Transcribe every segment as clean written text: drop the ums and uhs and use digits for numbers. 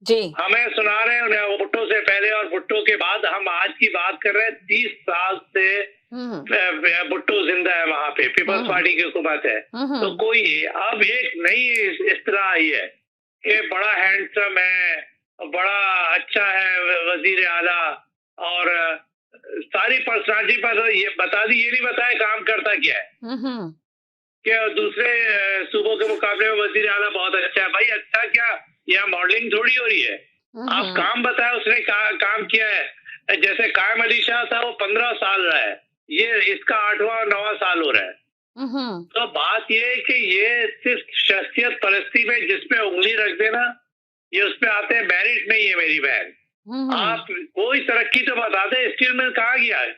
जी। हमें सुना रहे हैं वो भुट्टो से पहले और भुट्टो के बाद। हम आज की बात कर रहे हैं 30 साल से भुट्टो जिंदा है वहां पे, पीपल्स पार्टी की हुकूमत है। तो कोई अब एक नई इस्तिलाह आई है कि बड़ा हैंडसम है, बड़ा अच्छा है वजीर आला, और सारी पर्सनालिटी पर ये बता दी, ये नहीं बताया काम करता क्या है। क्या दूसरे सूबों के मुकाबले में वजीर आला बहुत अच्छा है। भाई अच्छा क्या, यहाँ मॉडलिंग थोड़ी हो रही है। आप काम बताए उसने काम किया है। जैसे कायम अली शाह था, वो 15 साल रहा है, ये इसका 8वां 9वां साल हो रहा है। तो बात ये है कि ये सिर्फ शख्सियत परस्ती में जिसपे उंगली रख देना, ये उसपे आते हैं मेरिट नहीं है मेरी बहन। आप कोई तरक्की तो बता दे, स्टील मिल कहाँ गया है,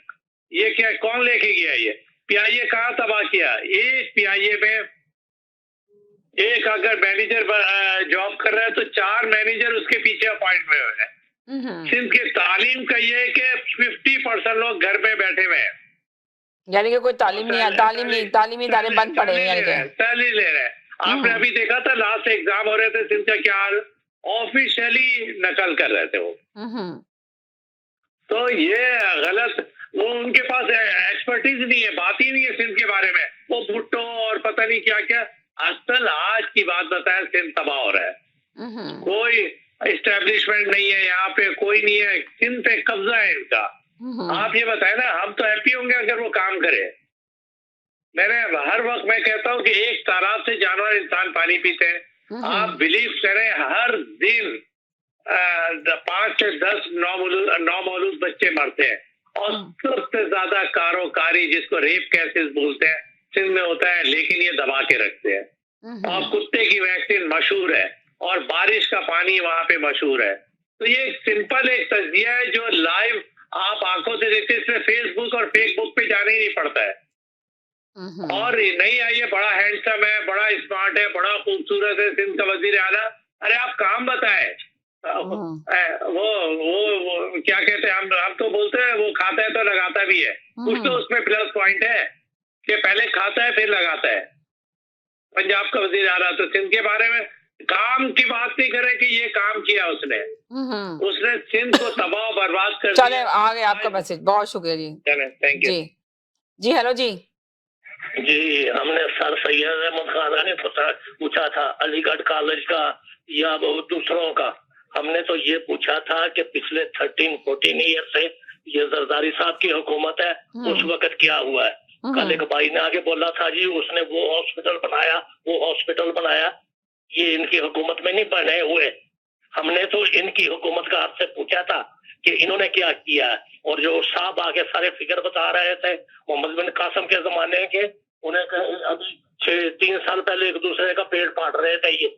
ये क्या कौन लेके गया, ये पीआईए कहाँ तबाह किया। एक पीआईए में एक अगर मैनेजर जॉब कर रहा है तो 4 मैनेजर उसके पीछे अपॉइंट हुए हैं। सिंध की तालीम का ये है कि 50% लोग घर पे बैठे हुए हैं, यानी कि कोई तालीमी इदारे बंद पड़े हैं, यानी कि सैलरी ले रहे हैं। आपने अभी देखा था लास्ट एग्जाम हो रहे थे सिंध का क्या हाल, ऑफिशियली नकल कर रहे थे वो। तो ये गलत, वो उनके पास एक्सपर्टीज नहीं है, बात ही नहीं है सिंध के बारे में। वो भुट्टो और पता नहीं क्या क्या। असल आज की बात बताए, सिंध तबाह हो रहा है। कोई एस्टेब्लिशमेंट नहीं है यहाँ पे, कोई नहीं है, सिंध पे कब्जा है इनका। आप ये बताए ना, हम तो हैप्पी होंगे अगर वो काम करे। मैंने हर वक्त मैं कहता हूँ कि एक तालाब से जानवर इंसान पानी पीते हैं। आप बिलीव करें, हर दिन 5 से 10 नौमौलूद बच्चे मरते हैं, और सबसे ज्यादा कारोकारी जिसको रेप केसेस बोलते हैं सिंध में होता है, लेकिन ये दबा के रखते हैं। और कुत्ते की वैक्सीन मशहूर है, और बारिश का पानी वहां पे मशहूर है। तो ये एक सिंपल एक तज्जिया है जो लाइव आप आंखों से देखते, इसमें फेसबुक और फेसबुक पे जाना ही नहीं पड़ता है। और नहीं आइए, बड़ा हैंडसम है, बड़ा स्मार्ट है, बड़ा खूबसूरत है सिंध का वजीर आला। अरे आप काम बताए। वो क्या कहते हैं, हम तो बोलते हैं वो खाता है तो लगाता भी है। कुछ तो उसमें प्लस पॉइंट है कि पहले खाता है फिर लगाता है। पंजाब का वजीर आला तो सिंध के बारे में काम की बात नहीं करे कि ये काम किया उसने। उसने सिंध को तबाह बर्बाद कर दिया। चले, आ गया आपका मैसेज, बहुत शुक्रिया जी। चले, थैंक यू जी। हेलो जी। जी, हमने सर सैयद अहमद खान ने पूछा था अलीगढ़ कॉलेज का या दूसरों का। हमने तो ये पूछा था कि पिछले 13-14 ईयर से ये जरदारी साहब की हुकूमत है, उस वक्त क्या हुआ है। कल एक भाई ने आगे बोला था जी उसने वो हॉस्पिटल बनाया, ये इनकी हुकूमत में नहीं बने हुए। हमने तो इनकी हुकूमत का आपसे पूछा था कि इन्होंने क्या किया है। और जो साहब आगे सारे फिगर बता रहे थे मोहम्मद बिन कासिम के जमाने के, उन्हें अभी 3 साल पहले एक दूसरे का पेट फाड़ रहे थे ये।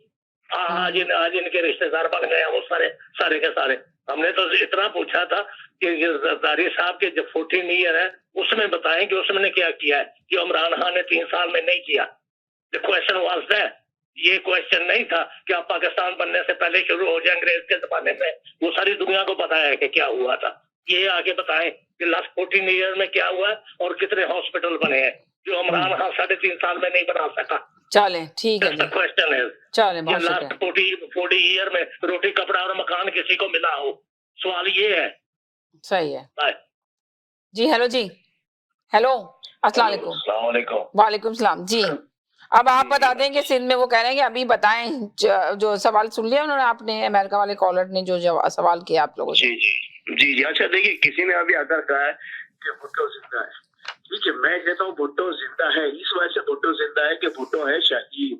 आज इनके रिश्तेदार बन गए वो सारे के सारे। हमने तो इतना पूछा था कि जरदारी साहब के जो 14 ईयर है उसमें बताएं कि उसमें क्या किया है जो इमरान खान ने 3 साल में नहीं किया। द क्वेश्चन वाज दैट, ये क्वेश्चन नहीं था कि आप पाकिस्तान बनने से पहले शुरू हो जाए अंग्रेज के जमाने में। वो सारी दुनिया को पता है कि क्या हुआ था। ये आगे बताएं कि लास्ट 14 ईयर में क्या हुआ और कितने हॉस्पिटल बने हैं जो इमरान खान 3.5 साल में नहीं बना सका। चले, ठीक है। क्वेश्चन है, चले, लास्ट 40 ईयर में रोटी कपड़ा और मकान किसी को मिला हो, सवाल ये है। सही है। जी हेलो जी। हेलो, अस्सलाम वालेकुम। वालेकुम सलाम जी। अब आप बता दें कि सिंध में वो कह रहे हैं कि अभी बताएं जो सवाल सुन लिया उन्होंने, आपने अमेरिका वाले कॉलर ने जो सवाल किया आप लोगों से। जी। अच्छा देखिए, किसी ने अभी आकर कहा है कि भुट्टो जिंदा है। ठीक है, मैं कहता हूँ भुट्टो जिंदा है, इस वजह से भुट्टो जिंदा है कि भुट्टो है शहीद,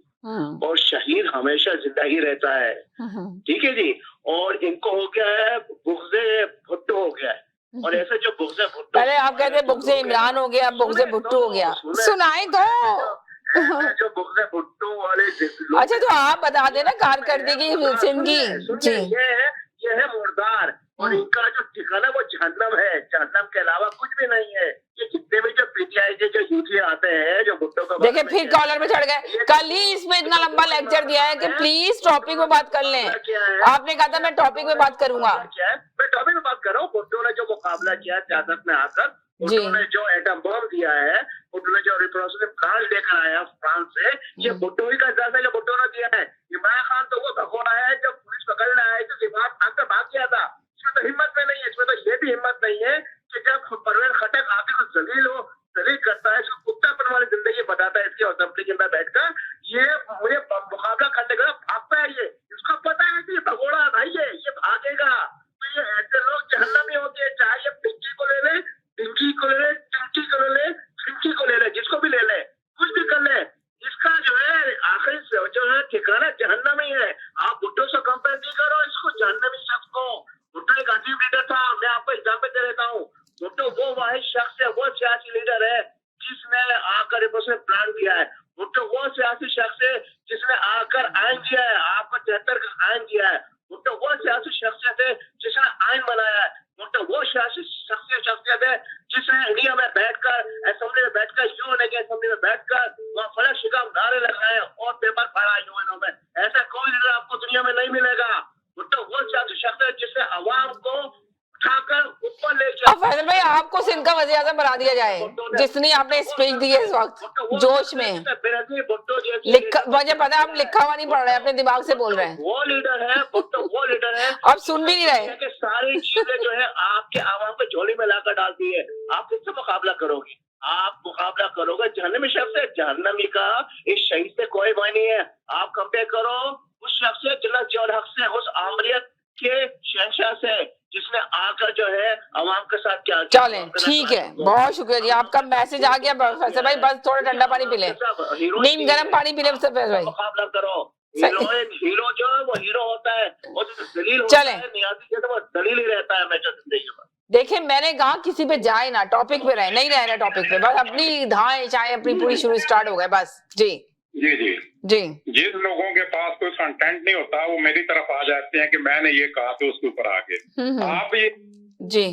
और शहीद हमेशा जिंदा ही रहता है। ठीक है जी। और इनको हो गया है बुग़्ज़े भुट्टो हो गया है, और ऐसे जो बुग़्ज़े भुट्टो, पहले आप कहते बुग़्ज़े इमरान हो गया, बुग़्ज़े भुट्टो हो गया, सुनाई दो। जो बुग़्ज़े भुट्टो वाले अच्छा, तो आप बता देना कारकर्दगी सिंध की जी। ये है मुर्दार, और इनका जो ठिकाना वो जहन्नम है, जहन्नम के अलावा कुछ भी नहीं है। ये जितने भी जो पीटीआई के जो यूथी आते हैं जो भुट्टो को, देखिए फिर कॉलर पे चढ़ गए। कल ही इसमें इतना लंबा लेक्चर दिया है कि प्लीज टॉपिक पे बात कर लें। आपने कहा था मैं टॉपिक पे बात करूंगा। मैं टॉपिक पे बात कर रहा हूँ। भुट्टो ने जो मुकाबला किया सियासत में आकर, भुट्टो ने जो एटम बम दिया है, भुट्टो ने जो रिप्रोडक्टिव प्लांट लेकर आया फ्रांस से, ये भुट्टो ही का इजाज़त है जो भुट्टो ने दिया है। इमरान खान तो वो भगोड़ा है जो पुलिस पकड़ने आए थे भाग गया था। इसमें तो हिम्मत में नहीं है, इसमें तो ये भी हिम्मत नहीं है कि जब परवेज खटक आके को जलील करता है, इसको कुत्तापन वाली जिंदगी बताता है इसके असेंबली के अंदर बैठकर, ये मुझे मुकाबला करने का भागता है। ये इसको पता है कि भगोड़ा भाई ये भागेगा। तो ये ऐसे लोग जहन्नमी होते हैं, चाहे ये पिंकी को ले ले, टिंकी को ले ले, टिंकी को ले ले, फिंकी को ले ले, जिसको भी ले ले, कुछ भी कर ले, इसका जो है आखिरी जो है ठिकाना जहन्नम ही है। आप भुट्टो से कंपेयर नहीं करो इसको जहन्नमी शख्स को। भुट्टो एक अजीब लीडर था, मैं आपको एग्जाम्पल दे देता हूँ। भुट्टो वो वाहिद शख्स है, वो सियासी लीडर है जिसने आकर उसने प्लान किया है। भुट्टो वो सियासी शख्स है जिसने आकर आइन दिया है, आपको 73 का आइन दिया है। भुट्टो वो सियासी शख्सियत है जिसने आइन बनाया है। भुट्टो वो सियासी शख्सियत है जिसने इंडिया में बैठकर, असेंबली में बैठकर, यूएन के असेंबली में बैठकर वहाँ फलक शिकम नारे लगाए और पेपर फाड़ा यूएनओ में। ऐसा कोई लीडर आपको दुनिया में नहीं मिलेगा। भुट्टो वो सियासी शख्स है जिसने अवाम को उठाकर ऊपर ले अब फैजल भाई आपको सिंध का वज़ीर आज़म बना दिया जाए, जितनी आपने स्पीच दी है इस वक्त जोश में, मुझे पता है आप लिखा हुआ नहीं पढ़ रहे, अपने दिमाग से बोल रहे हैं। वो लीडर है, वो लीडर है, अब सुन भी नहीं रहे। सारी चीजें जो है आपके आवाम को झोली में लाकर डालती है। आप किससे मुकाबला करोगे? आप मुकाबला करोगे जहन्नमी शख्स से। जहन्नमी का इस शहीद से कोई भय नहीं है। आप कंपेयर करो उस शख्स से जिन्ना जियाउल हक से, उस आमरियत के शहंशाह से जिसने आकर जो है आवाम के साथ क्या। चलें ठीक है, बहुत शुक्रिया जी, आपका मैसेज आ गया फैसल भाई। बस थोड़ा ठंडा पानी पी ले, नीम गर्म पानी पी ले फैसल भाई। मुकाबला करो। हीरो जो है वो हीरो होता है, वो दलील होता है, नियाज़ी तो वो दलील ही रहता है हमेशा जिंदगी में। देखिए मैंने कहा किसी पे जाए ना, टॉपिक पे रहे, नहीं रह रहे टॉपिक पे, बस अपनी धाएं चाहे अपनी पूरी शुरू स्टार्ट हो गए बस। जी जी जी जी, जिस लोगों के पास कोई कंटेंट नहीं होता वो मेरी तरफ आ जाते हैं कि मैंने ये कहा तो उसके ऊपर आगे आप ये जी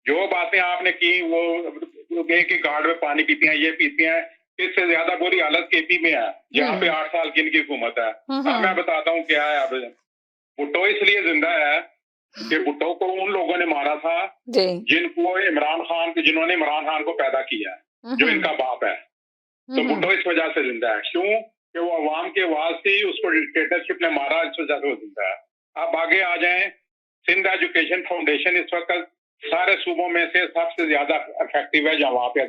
जो बातें आपने की, वो एक ही गार्ड में पानी पीती हैं, ये पीती हैं, इससे ज्यादा बुरी हालत केपी में है जहाँ पे 8 साल की इनकी हुकूमत है। मैं बताता हूँ क्या है। अब भुट्टो इसलिए जिंदा है कि भुट्टो को उन लोगों ने मारा था जिनको जिन्होंने इमरान खान को पैदा किया है, जो इनका बाप है। तो भुट्टो इस वजह से जिंदा है। क्यों? कि वो अवाम की आवाज थी, उसको डिक्टेटरशिप ने मारा, इस वजह से वो जिंदा है। अब आगे आ जाएं, सिंध एजुकेशन फाउंडेशन इस वक्त सारे सूबों में से सबसे ज्यादा इफेक्टिव है जहाँ वहाँ पे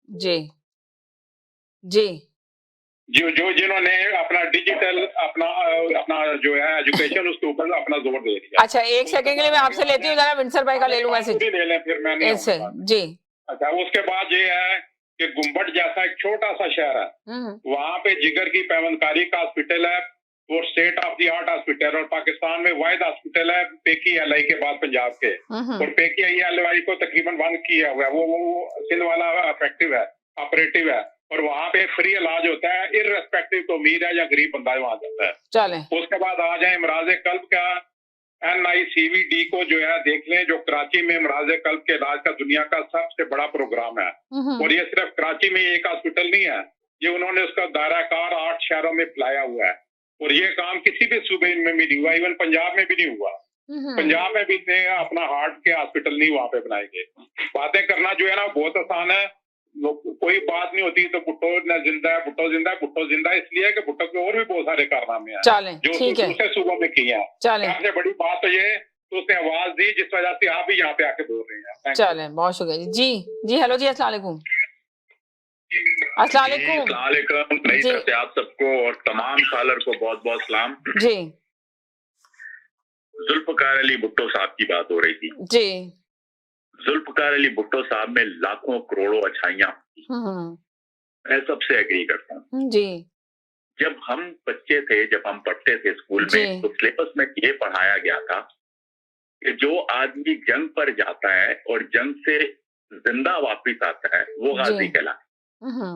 जी जी जो जिन्होंने अपना डिजिटल अपना जो है एजुकेशन उसके ऊपर अपना जोर दे दिया। अच्छा एक सेकंड के लिए मैं आपसे लेती हूँ, जरा विंसर भाई का ले लूँ मैसेज। ले लें फिर मैंने जी। अच्छा उसके बाद ये है कि गुम्बट जैसा एक छोटा सा शहर है, वहाँ पे जिगर की पैवंदकारी का हॉस्पिटल है, वो state of the art hospital, और पाकिस्तान में वाहिद हॉस्पिटल है PKLI के बाद पंजाब के, और PKLI को तकरीबन बंद किया हुआ है। वो सिंध वाला इफेक्टिव है, ऑपरेटिव है, और वहाँ पे फ्री इलाज होता है, इररेस्पेक्टिव तो अमीर है या गरीब बंदा वहाँ जाता है। चलें उसके बाद आ जाए इमराज कल्ब का NICVD को जो है देख लें, जो कराची में इमराज कल्ब के इलाज का दुनिया का सबसे बड़ा प्रोग्राम है। और ये सिर्फ कराची में एक हॉस्पिटल नहीं है, ये उन्होंने उसका दायरा कार 8 शहरों में फैलाया हुआ है, और ये काम किसी भी सूबे में भी नहीं हुआ, इवन पंजाब में भी नहीं हुआ। पंजाब में भी अपना हार्ट के हॉस्पिटल नहीं वहाँ पे बनाएंगे। बातें करना जो है ना बहुत आसान है, कोई बात नहीं होती। तो भुट्टो जिंदा है, भुट्टो जिंदा है, भुट्टो जिंदा इसलिए कि भुट्टो के और भी बहुत सारे कारनामे हैं जो दूसरे सूबों में किए हैं। सबसे बड़ी बात तो ये तो उसने आवाज दी जिस वजह से आप भी यहाँ पे आके बोल रहे हैं। चले बहुत शुक्रिया जी। जी हेलो जी, अस्सलाम वालेकुम। अस्सलाम वालेकुम। नई तरफ से आप सबको और तमाम कॉलर को बहुत बहुत सलाम जी। जुल्फकार अली भुट्टो साहब की बात हो रही थी जी। जुल्फकार अली भुट्टो साहब में लाखों करोड़ों अच्छाइयां, मैं सबसे एग्री करता हूँ जी। जब हम बच्चे थे, जब हम पढ़ते थे स्कूल में, तो सिलेबस में ये पढ़ाया गया था कि जो आदमी जंग पर जाता है और जंग से जिंदा वापिस आता है वो गाजी कहलाता,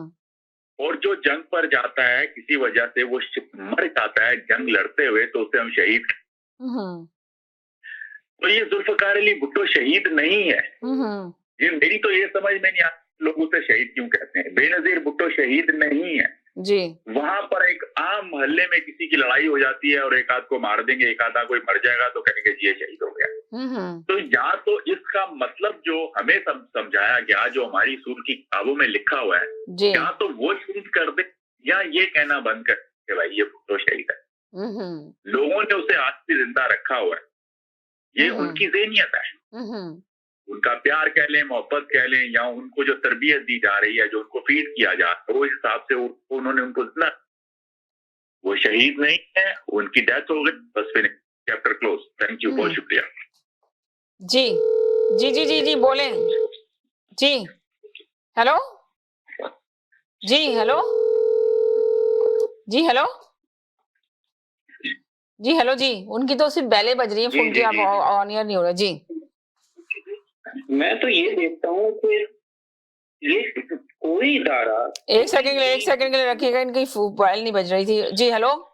और जो जंग पर जाता है किसी वजह से वो मर जाता है जंग लड़ते हुए, तो उसे हम शहीद। तो ये जुल्फकार अली भुट्टो शहीद नहीं है। ये मेरी तो ये समझ में नहीं आता लोग उसे शहीद क्यों कहते हैं। बेनजीर भुट्टो शहीद नहीं है जी। वहां पर एक आम मोहल्ले में किसी की लड़ाई हो जाती है और एक आध को मार देंगे, एक आधा कोई मर जाएगा तो कहेंगे ये शहीद हो गया। तो यहाँ तो इसका मतलब जो हमें समझाया गया, जो हमारी सूर की किताबों में लिखा हुआ है, यहाँ तो वो चीज कर दे या ये कहना बंद कर कि भाई ये भुट्टो शहीद है। लोगों ने उसे आज भी जिंदा रखा हुआ है। ये उनकी ज़हनियत है। उनका प्यार कह लें, मोहब्बत कह लें, या उनको जो तरबियत दी जा रही है, जो उनको फीड किया जा रहा है, वो हिसाब से उन्होंने उनको जितना, वो शहीद नहीं है, उनकी डेथ हो गई, बस फिर चैप्टर क्लोज। थैंक यू, बहुत शुक्रिया। जी जी जी जी जी बोलें जी। हेलो जी, हेलो जी, हेलो जी, हेलो जी। उनकी तो सिर्फ बेलें बज रही हैं, फोन की आप ऑन एयर नहीं हो रहा जी। मैं तो ये देखता हूँ कि ये कोई इदारा, एक सेकंड के लिए रखिएगा, इनकी मोबाइल नहीं बज रही थी जी। हेलो